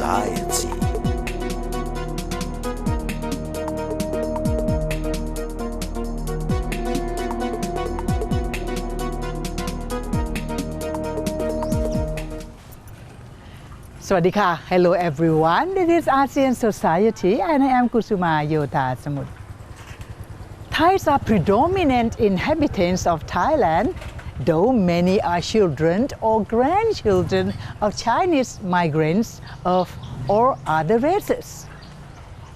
Society Swadika. Hello everyone. This is Asean Society and I am Kusuma Yota Samut. Thais are predominant inhabitants of Thailand, though many are children or grandchildren of Chinese migrants of all other races.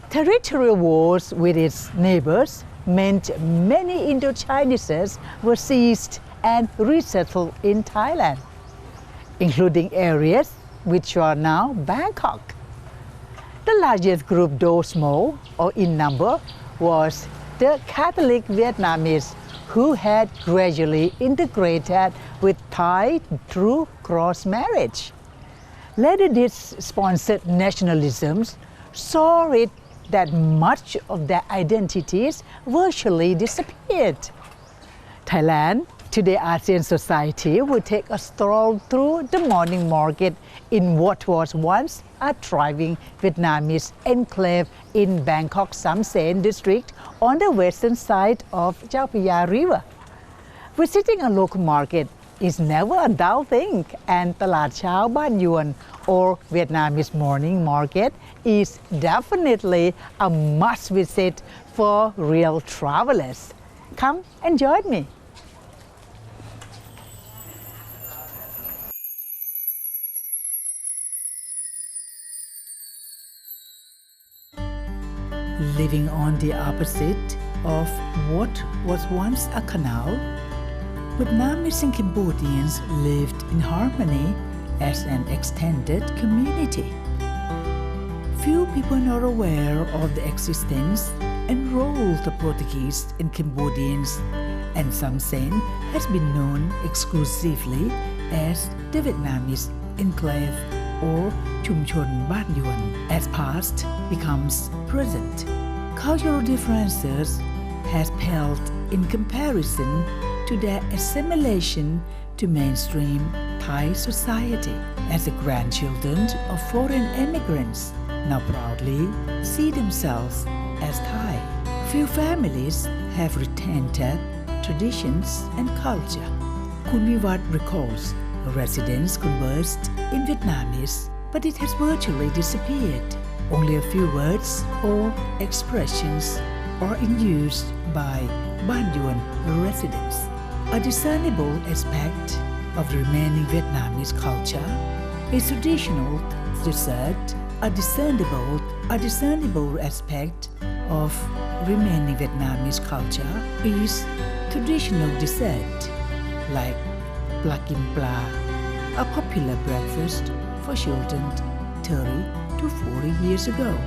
Territorial wars with its neighbors meant many Indo-Chineses were seized and resettled in Thailand, including areas which are now Bangkok. The largest group, though small or in number, was the Catholic Vietnamese who had gradually integrated with Thai through cross marriage. Later, these sponsored nationalisms saw it that much of their identities virtually disappeared. Thailand, today Asean Society, will take a stroll through the morning market in what was once a thriving Vietnamese enclave in Bangkok Sam Sen district on the western side of Chao Phraya River. Visiting a local market is never a dull thing, and Talat Chao Ban Yuan or Vietnamese morning market is definitely a must visit for real travelers. Come and join me. Living on the opposite of what was once a canal, Vietnamese and Cambodians lived in harmony as an extended community. Few people are aware of the existence and role of the Portuguese and Cambodians, and Sam Sen has been known exclusively as the Vietnamese enclave or Chum Chon Ban Yuan as past becomes present. Cultural differences has paled in comparison to their assimilation to mainstream Thai society as the grandchildren of foreign immigrants now proudly see themselves as Thai. Few families have retained their traditions and culture. Kun Vivat recalls residents conversed in Vietnamese, but it has virtually disappeared. Only a few words or expressions are in use by Ban Yuan residents. A discernible aspect of the remaining Vietnamese culture is traditional dessert. A discernible aspect of remaining Vietnamese culture is traditional dessert like Plakim Pla, a popular breakfast for children 30 to 40 years ago,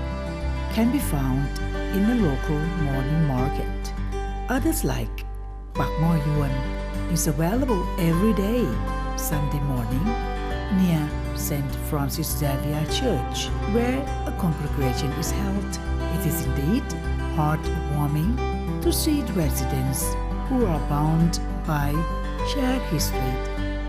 can be found in a local morning market. Others like Pak Mo Yuan is available every day, Sunday morning, near St. Francis Xavier Church, where a congregation is held. It is indeed heartwarming to see residents who are bound by shared history.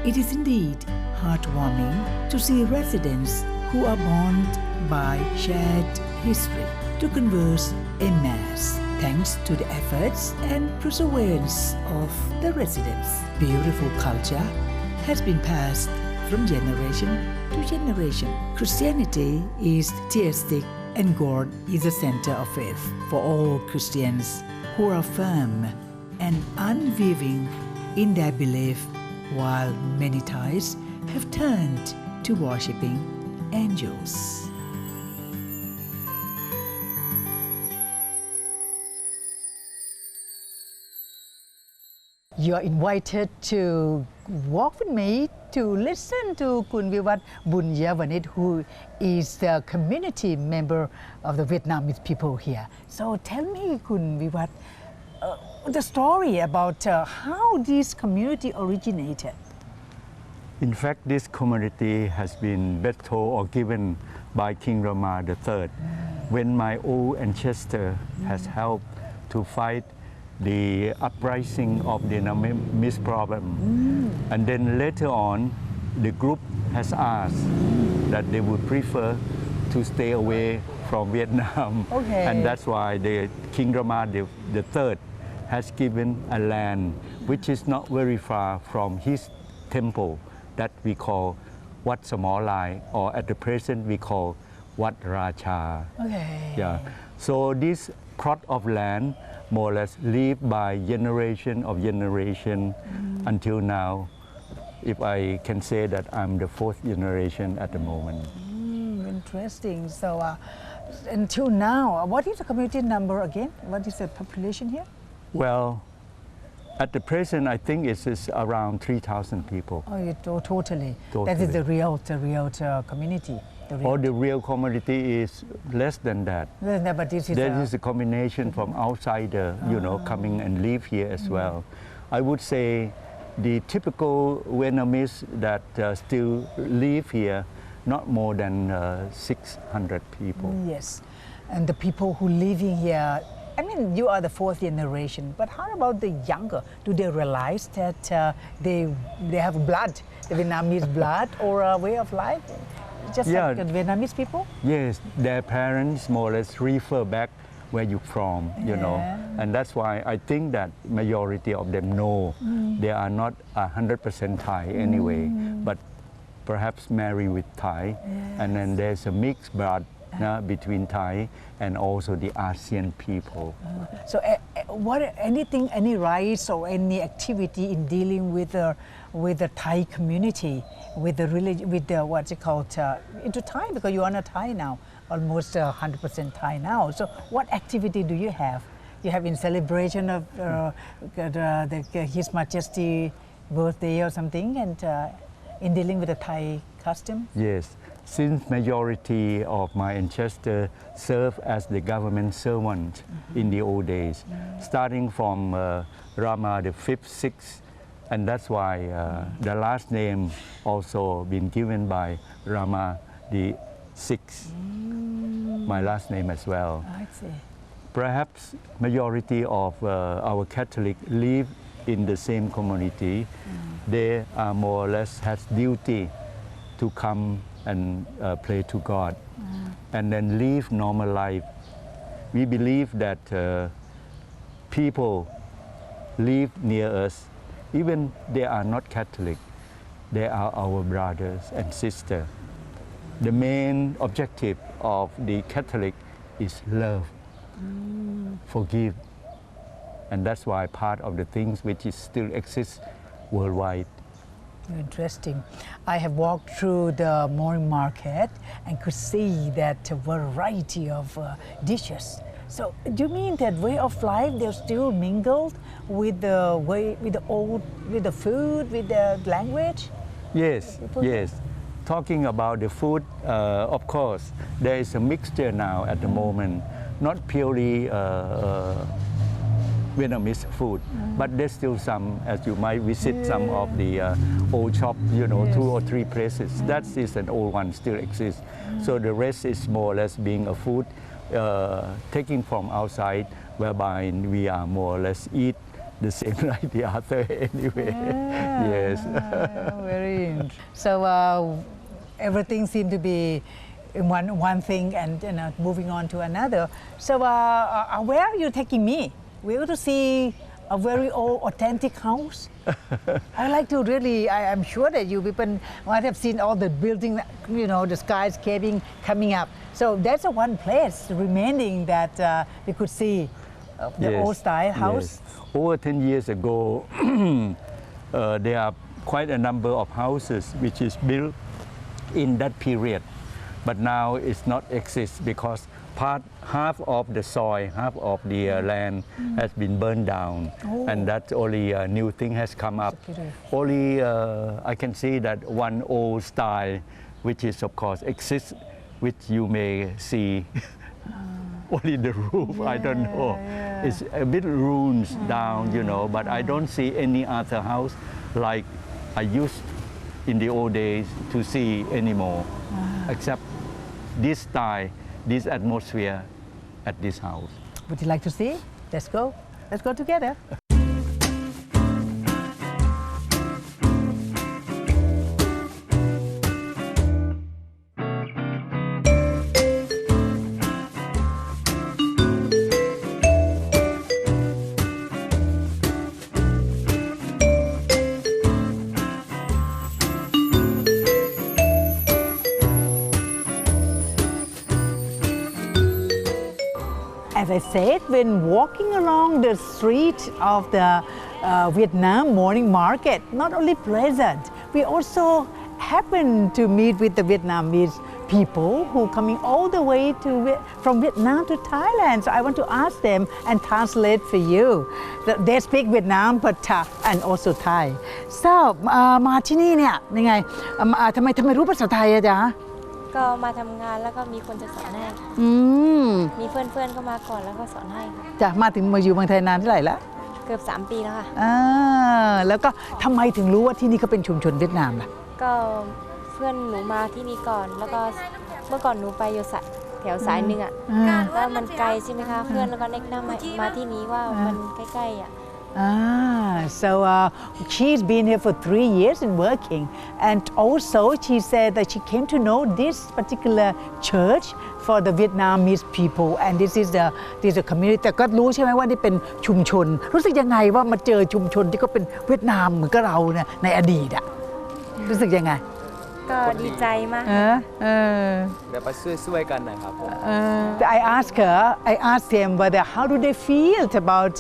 It is indeed heartwarming to see residents who are bound by shared history to converse en masse thanks to the efforts and perseverance of the residents. Beautiful culture has been passed from generation to generation. Christianity is theistic and God is the center of faith for all Christians who are firm and unwavering in their belief, while many Thais have turned to worshipping angels. You are invited to walk with me to listen to Kun Vivat Bunyavanit, who is the community member of the Vietnamese people here. So tell me, Kun Vivat, the story about how this community originated. In fact, this community has been bestowed or given by King Rama III when my old ancestor has helped to fight the uprising of the Vietnamese problem. And then later on, the group has asked that they would prefer to stay away from Vietnam. Okay. And that's why the King Rama the Third has given a land which is not very far from his temple that we call Wat Samolai, or at the present we call Wat Racha. Okay. Yeah. So this plot of land more or less lived by generation of generation until now. If I can say that I'm the fourth generation at the moment. Interesting. So until now, what is the community number again? What is the population here? Well, at the present, I think it is around 3,000 people. Oh, totally. Totally. That is the real community. Or the real community is less than that. But this is There is a combination from outsider, coming and live here as well. I would say the typical Vietnamese that still live here, not more than 600 people. Yes, and the people who living here, I mean, you are the fourth generation, but how about the younger? Do they realize that they have blood, the Vietnamese blood, or a way of life? Just like the Vietnamese people? Yes, their parents more or less refer back where you from, and that's why I think that majority of them know they are not 100% Thai anyway, but perhaps marry with Thai, and then there's a mixed blood between Thai and also the Asean people. So, any rights or any activity in dealing with the Thai community, with the religion, with the what's it called into Thai, because you are not Thai now, almost 100% Thai now. So, what activity do you have? You have in celebration of His Majesty birthday or something, and in dealing with the Thai custom? Yes. Since majority of my ancestors served as the government servant in the old days, starting from Rama the 5th, 6th, and that's why the last name also been given by Rama the 6th, my last name as well. I see. Perhaps majority of our Catholic live in the same community. They are more or less has duty to come and pray to God, and then live normal life. We believe that people live near us, even they are not Catholic, they are our brothers and sisters. The main objective of the Catholic is love, forgive, and that's why part of the things which is still exist worldwide. Interesting. I have walked through the morning market and could see that variety of dishes. So, do you mean that way of life they're still mingled with the way, with the old, with the food, with the language? Yes, yes. Talking about the food, of course, there is a mixture now at the moment, not purely Vietnamese food, but there's still some, as you might visit some of the old shop, 2 or 3 places. That is an old one, still exists. So the rest is more or less being a food taken from outside, whereby we are more or less eat the same like the other anyway. Yes. Very interesting. So everything seemed to be one thing and moving on to another. So where are you taking me? We're going to see a very old, authentic house. I like to really, I'm sure that you people might have seen all the building, the skyscraping coming up. So that's the one place remaining that we could see the old style house. Yes. Over 10 years ago, there are quite a number of houses which is built in that period. But now it's not exist because half of the soil, half of the land has been burned down, and that only a new thing has come up. Only I can see that one old style, which is of course exists, which you may see. Only the roof, I don't know. It's a bit ruins down, but I don't see any other house like I used in the old days to see anymore, except this style, this atmosphere at this house. Would you like to see? Let's go. Let's go together. as I said, when walking along the street of the Vietnam morning market, not only pleasant, we also happen to meet with the Vietnamese people who coming all the way from Vietnam to Thailand. So I want to ask them and translate for you. They speak Vietnam but and also Thai. So มาที่นี่เนี่ยยังไงทำไมรู้ภาษาไทยอะจ๊ะก็มาทำงานแล้วก็มีคนจะสอนให้มีเพื่อนๆก็มาก่อนแล้วก็สอนให้ค่ะจ้ะมาอยู่เมืองไทยนานเท่าไหร่ละเกือบ3 ปีแล้วค่ะแล้วก็ทำไมถึงรู้ว่าที่นี่เขาเป็นชุมชนเวียดนามล่ะก็เพื่อนหนูมาที่นี่ก่อนแล้วก็เมื่อก่อนหนูไปอยู่แถวสายหนึ่งอ่ะแล้วมันไกลใช่ไหมคะเพื่อนแล้วก็แนะนำมาที่นี้ว่ามันใกล้ๆอ่ะSo she's been here for 3 years and working, and also she said that she came to know this particular church for the Vietnamese people, and this is a community. แต่ก็รู้ใช่ไหมว่านี่เป็นชุมชนรู้สึกยังไงว่ามาเจอชุมชนที่เขาเป็นเวียดนามเหมือนกับเราเนี่ยในอดีตอะรู้สึกยังไงก็ดีใจมากเดี๋ยวไปช่วยกันนะครับI asked him whether how do they feel about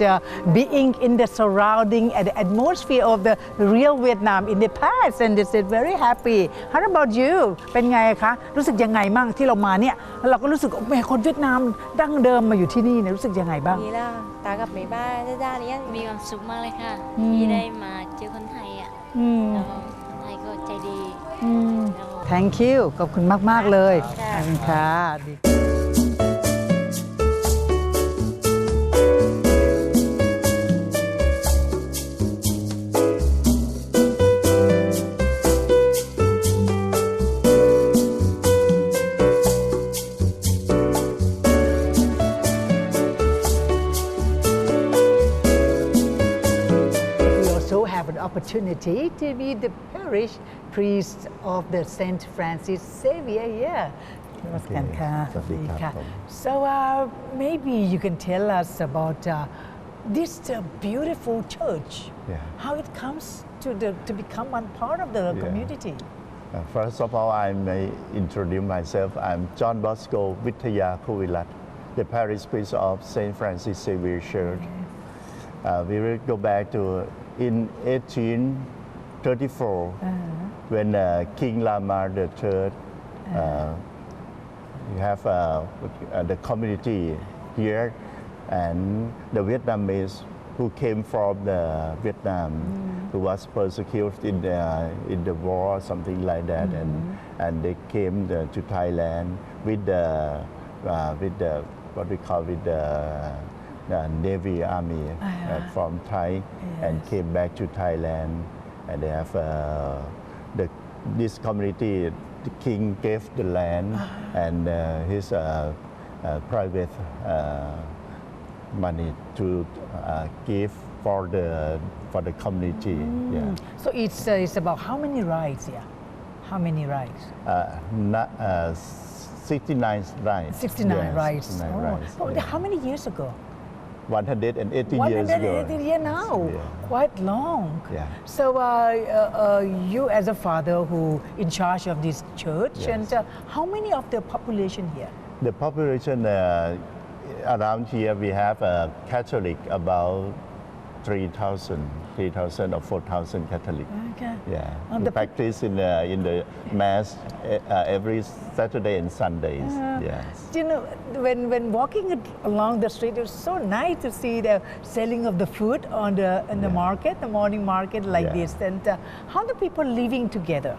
being in the surrounding and the atmosphere of the real Vietnam in the past, and they said very happy. How about you? เป็นไงคะรู้สึกยังไงบ้างที่เรามาเนี่ยเราก็รู้สึกแม่คนเวียดนามดั้งเดิมมาอยู่ที่นี่เนี่ยรู้สึกยังไงบ้างมีแล้วตากับแม่บ้านด้านนี้มีความสุขมากเลยค่ะที่ได้มาเจอคนไทยอ่ะแล้วคนไทยก็ใจดี Thank you ขอบคุณมากๆเลยขอบคุณค่ะ Opportunity to be the parish priest of the Saint Francis Xavier here. So maybe you can tell us about this beautiful church, how it comes to become one part of the community. First of all, I may introduce myself. I'm John Bosco Vitaya Kuvilat, the parish priest of Saint Francis Xavier Church. We will go back to in 1834, when King Lama III, you have the community here, and the Vietnamese who came from the Vietnam, who was persecuted in the war or something like that, and they came to Thailand with the what we call with the Navy Army from Thai, and came back to Thailand, and they have this community. The king gave the land and his private money to give for the community. So it's about how many rides here? How many rides? 69 rides. 69 rides. 69 rides. How many years ago? 180 years ago. 180 years now. Quite long. So you as a father who in charge of this church, and how many of the population here? The population around here, we have a Catholic about 3,000 or 4,000 Catholic. Okay. We practice in the mass every Saturday and Sundays. You know, when walking along the street, it's so nice to see the selling of the food in the market, the morning market like this. And how the people living together?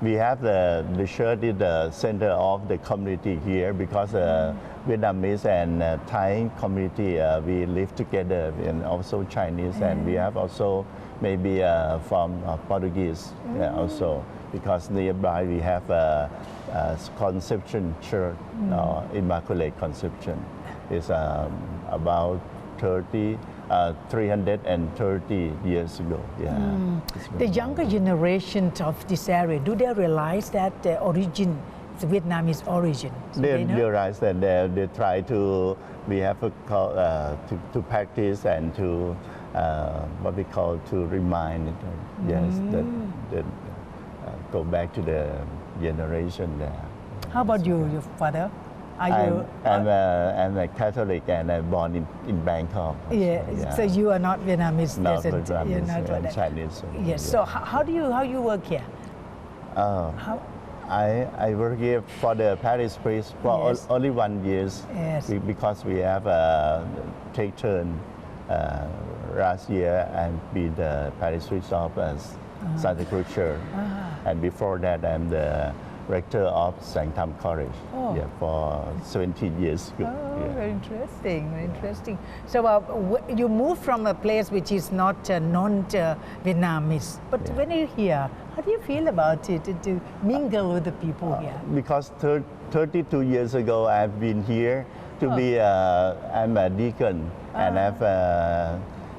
We have the church is the center of the community here, because Vietnamese and Thai community we live together, and also Chinese, and we have also maybe from Portuguese also, because nearby we have Conception Church, Immaculate Conception. It's about 330 years ago. The younger generation of this area, do they realize that the origin, the Vietnamese origin? They realize that they try to, we have to practice and to what we call to remind, that go back to the generation there. How about you, your father? Are you? I'm a Catholic and I'm born in Bangkok. Yeah. So you are not Vietnamese. Not descent. You're Vietnamese, not Chinese. Yes. Yeah. So how you work here? How? I work here for the parish priest for Yes. only 1 year. Yes. Because we have take turn last year and be the parish priest of Santa Cruz Church. And before that, I'm the rector of Sanctum College. Oh. Yeah, for 17 years. Oh, Yeah. very interesting, very interesting. So you moved from a place which is not non-Vietnamese, but Yeah. when you're here, how do you feel about it to mingle with the people here? Because 32 years ago, I've been here to be, I'm a deacon and I've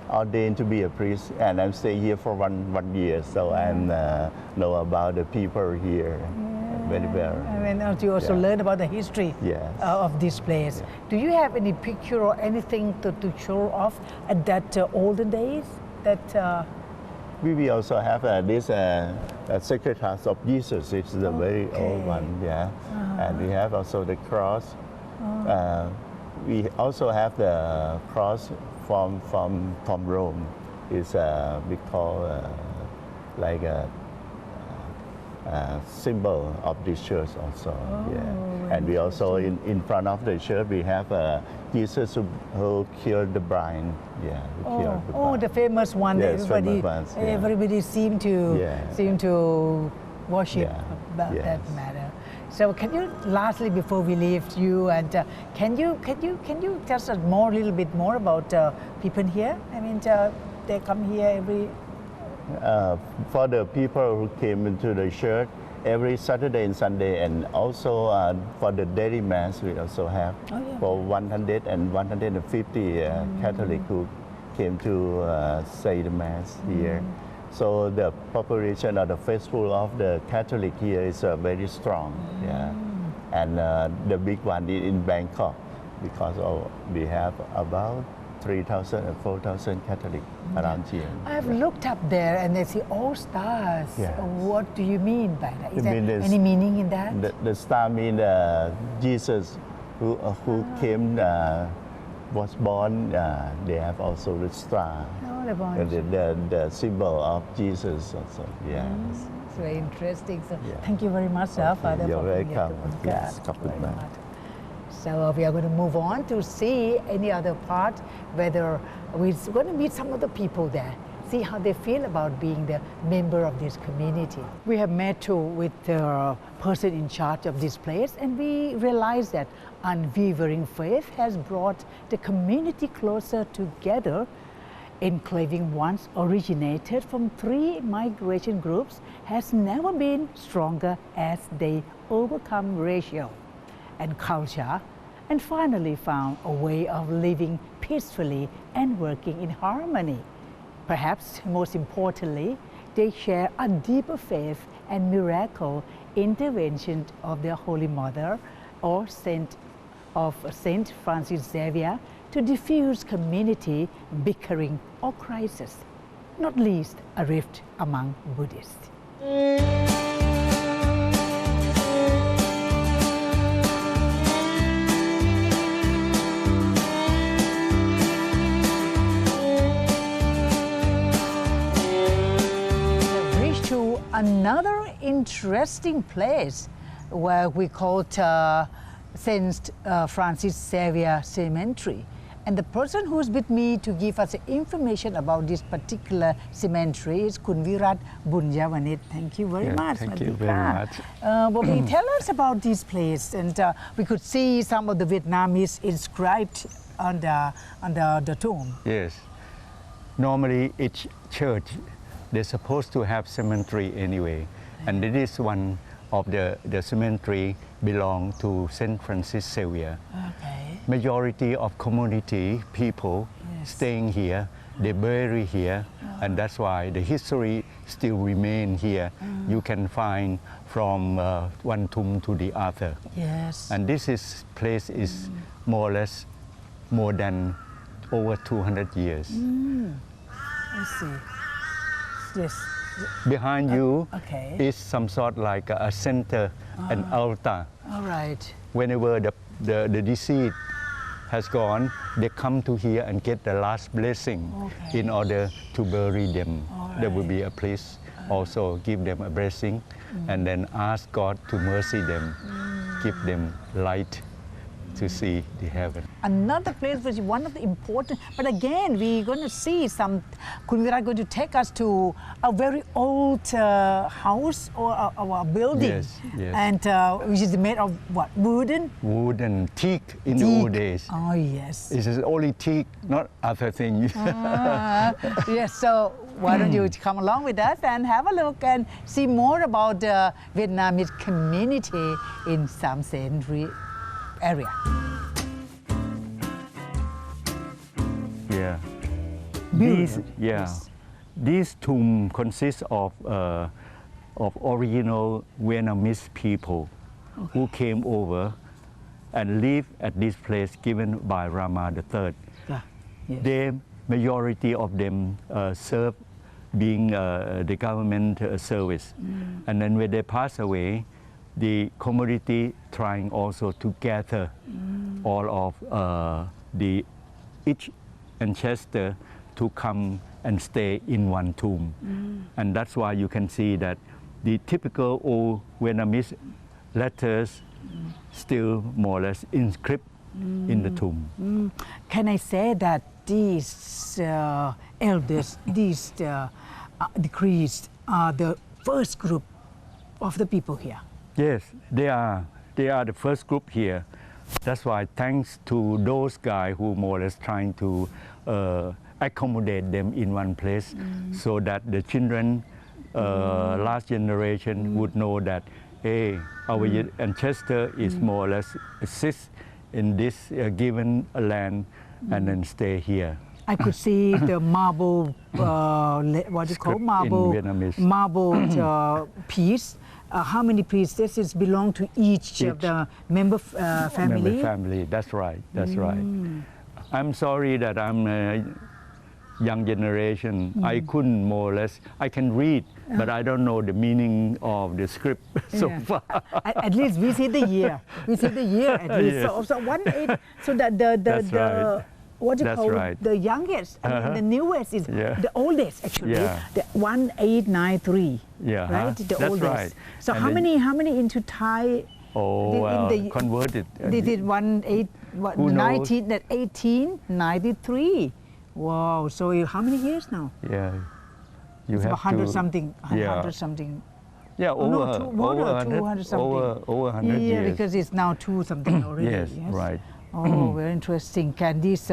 ordained to be a priest and I'm staying here for one year. So I know about the people here very well. I mean, you also learn about the history Yes. of this place. Do you have any picture or anything to show off at that olden days? That We also have this Sacred Heart of Jesus. It's the very old one, yeah. And we have also the cross. We also have the cross from Rome. It's we call like a symbol of this church also. Yeah. And we also in front of the church we have Jesus who killed the blind. Yeah. Who killed the blind. the famous one. Yes, Everybody, famous ones, yeah. everybody seem to worship Yeah. about Yes. that matter. So can you, lastly, before we leave you, and can you tell us more, a little bit more about people here? I mean, they come here every. For the people who came into the church every Saturday and Sunday, and also for the daily mass, we also have for 100 and 150 Catholic who came to say the mass here. So the population or the faithful of the Catholic here is very strong, yeah. And the big one is in Bangkok, because we have about 3,000 or 4,000 Catholic around here. I've looked up there and they see all stars. Yes. What do you mean by that? Is It there means any meaning in that? The star means Jesus who came, was born. They have also the star. Oh, the born. The symbol of Jesus also. Yes. It's very interesting. So Yeah. thank you very much, Father. You're for being here welcome. to podcast. Yes, Thank you very welcome. much. So we are going to move on to see any other part, whether we're going to meet some of the people there, see how they feel about being the member of this community. We have met too with the person in charge of this place, and we realized that unwavering faith has brought the community closer together. Enclaving once originated from 3 migration groups has never been stronger as they overcome racial and culture and finally found a way of living peacefully and working in harmony. Perhaps most importantly, they share a deeper faith and miracle intervention of their Holy Mother or Saint Francis Xavier to diffuse community bickering or crisis, not least a rift among Buddhists. Another interesting place where we called Saint Francis Xavier Cemetery. And the person who's with me to give us information about this particular cemetery is Kun Virat Bunyavanit. Thank you very much. Thank you very much. Bobby, tell us about this place. And we could see some of the Vietnamese inscribed on the tomb. Yes. Normally each church, they're supposed to have cemetery anyway. And this one of the cemetery belong to Saint Francis Xavier. Okay. Majority of community people staying here, they bury here, and that's why the history still remain here. You can find from one tomb to the other. Yes. And place is more or less more than over 200 years. I see. Yes. Behind you okay. is some sort like a center, an altar. All right. whenever the deceased has gone, they come to here and get the last blessing in order to bury them. There will be a priest also give them a blessing and then ask God to mercy them, give them light to see the heaven. Another place which is one of the important, but again we're going to see some, Kunvira going to take us to a very old house or a building. Yes, yes. And which is made of what, wooden? Wood and teak in the old days. Oh yes. It is only teak, not other things. Yes, so why don't you come along with us and have a look and see more about the Vietnamese community in Sam Sen area. Yeah. Beautiful. This tomb consists of original Vietnamese people who came over and lived at this place given by Rama III. Yeah. Yes. The majority of them serve being the government service. And then when they pass away, the community trying also to gather all of each ancestor to come and stay in one tomb. And that's why you can see that the typical old Vietnamese letters still more or less inscribed in the tomb. Can I say that these elders, these deceased are the first group of the people here? Yes, they are the first group here. That's why thanks to those guys who more or less trying to accommodate them in one place so that the children, last generation would know that, hey, our ancestor is more or less assist in this given land and then stay here. I could see the marble, what do you call marble piece. How many priestesses belong to each of the member family? Member family, that's right, that's right. I'm sorry that I'm a young generation. I couldn't more or less, I can read, but I don't know the meaning of the script so far. At least we see the year. We see the year at least. Yes. So 1/8, so that the what you call the youngest and the newest is the oldest actually. The 1893. Yeah, right. The that's oldest. right. So And how many into Thai? Converted. They did 1893. Wow. So how many years now? Yeah, you It's have 100 to, something. 100 something. Yeah, over, more over than 200 something. over 100 yeah, years. because it's now 2 something already. Yes, right. Oh, very interesting. Can this,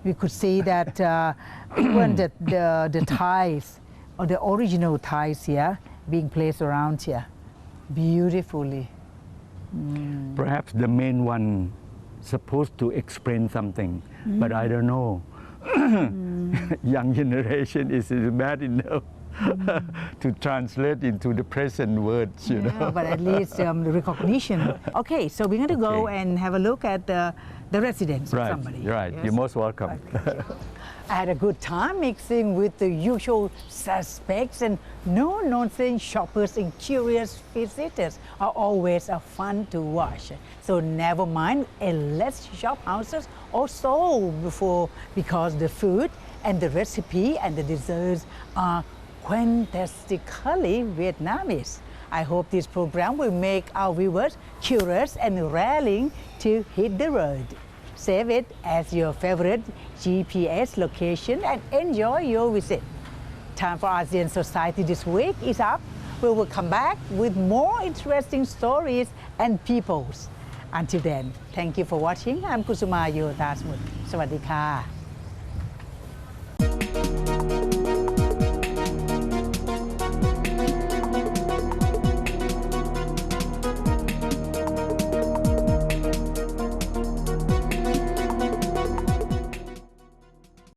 we could see that even the ties, or the original ties here, being placed around here, beautifully. Perhaps the main one supposed to explain something, but I don't know. Young generation is bad enough to translate into the present words, you know. But at least the recognition. Okay, so we're going to go and have a look at the residence of somebody. Right, Yes? you're most welcome. I had a good time mixing with the usual suspects, and no-nonsense shoppers and curious visitors are always fun to watch. So never mind endless shop houses or so before, because the food and the recipe and the desserts are quintessentially Vietnamese. I hope this program will make our viewers curious and raring to hit the road. Save it as your favorite GPS location and enjoy your visit. Time for ASEAN Society this week is up. We will come back with more interesting stories and peoples. Until then, thank you for watching. I'm Kusuma Yotasmut. Sawadee ka.